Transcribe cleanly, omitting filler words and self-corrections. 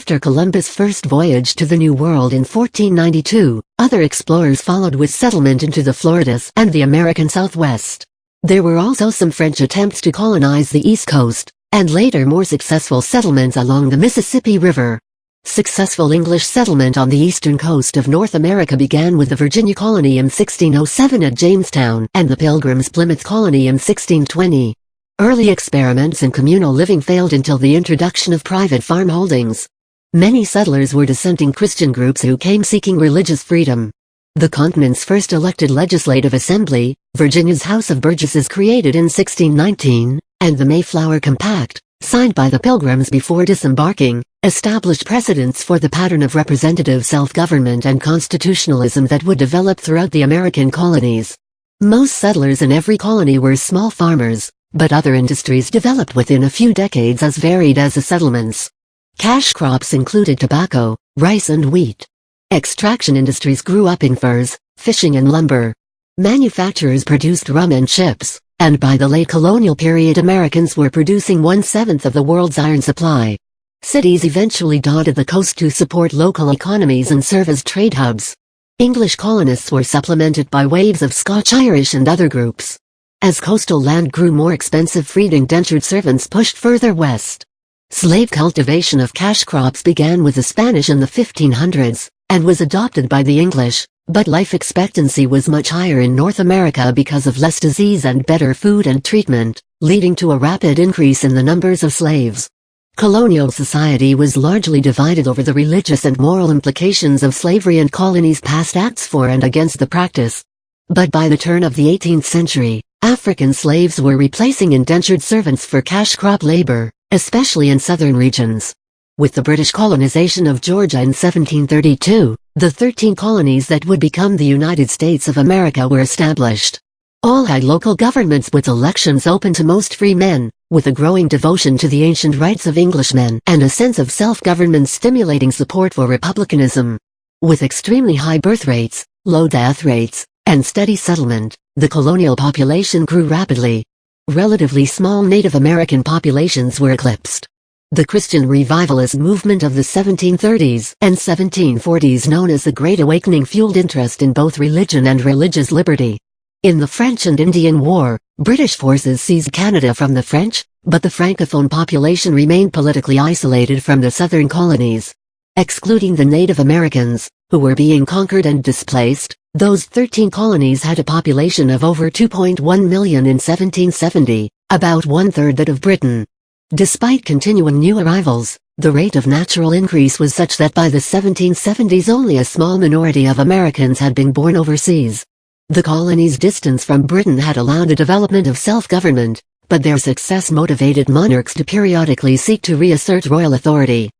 After Columbus' first voyage to the New World in 1492, other explorers followed with settlement into the Floridas and the American Southwest. There were also some French attempts to colonize the East Coast, and later more successful settlements along the Mississippi River. Successful English settlement on the eastern coast of North America began with the Virginia colony in 1607 at Jamestown and the Pilgrims' Plymouth colony in 1620. Early experiments in communal living failed until the introduction of private farm holdings. Many settlers were dissenting Christian groups who came seeking religious freedom. The continent's first elected legislative assembly, Virginia's House of Burgesses, created in 1619, and the Mayflower Compact, signed by the Pilgrims before disembarking, established precedents for the pattern of representative self-government and constitutionalism that would develop throughout the American colonies. Most settlers in every colony were small farmers, but other industries developed within a few decades as varied as the settlements. Cash crops included tobacco, rice and wheat. Extraction industries grew up in furs, fishing and lumber. Manufacturers produced rum and chips, and by the late colonial period Americans were producing 1/7 of the world's iron supply. Cities eventually dotted the coast to support local economies and serve as trade hubs. English colonists were supplemented by waves of Scotch-Irish and other groups. As coastal land grew more expensive, freed indentured servants pushed further west. Slave cultivation of cash crops began with the Spanish in the 1500s, and was adopted by the English, but life expectancy was much higher in North America because of less disease and better food and treatment, leading to a rapid increase in the numbers of slaves. Colonial society was largely divided over the religious and moral implications of slavery, and colonies passed acts for and against the practice. But by the turn of the 18th century, African slaves were replacing indentured servants for cash crop labor, especially in southern regions. With the British colonization of Georgia in 1732, the 13 colonies that would become the United States of America were established. All had local governments with elections open to most free men, with a growing devotion to the ancient rights of Englishmen and a sense of self-government stimulating support for republicanism. With extremely high birth rates, low death rates, and steady settlement, the colonial population grew rapidly. Relatively small Native American populations were eclipsed. The Christian revivalist movement of the 1730s and 1740s, known as the Great Awakening, fueled interest in both religion and religious liberty. In the French and Indian War, British forces seized Canada from the French, but the Francophone population remained politically isolated from the southern colonies. Excluding the Native Americans, who were being conquered and displaced, those 13 colonies had a population of over 2.1 million in 1770, about one-third that of Britain. Despite continuing new arrivals, the rate of natural increase was such that by the 1770s only a small minority of Americans had been born overseas. The colonies' distance from Britain had allowed the development of self-government, but their success motivated monarchs to periodically seek to reassert royal authority.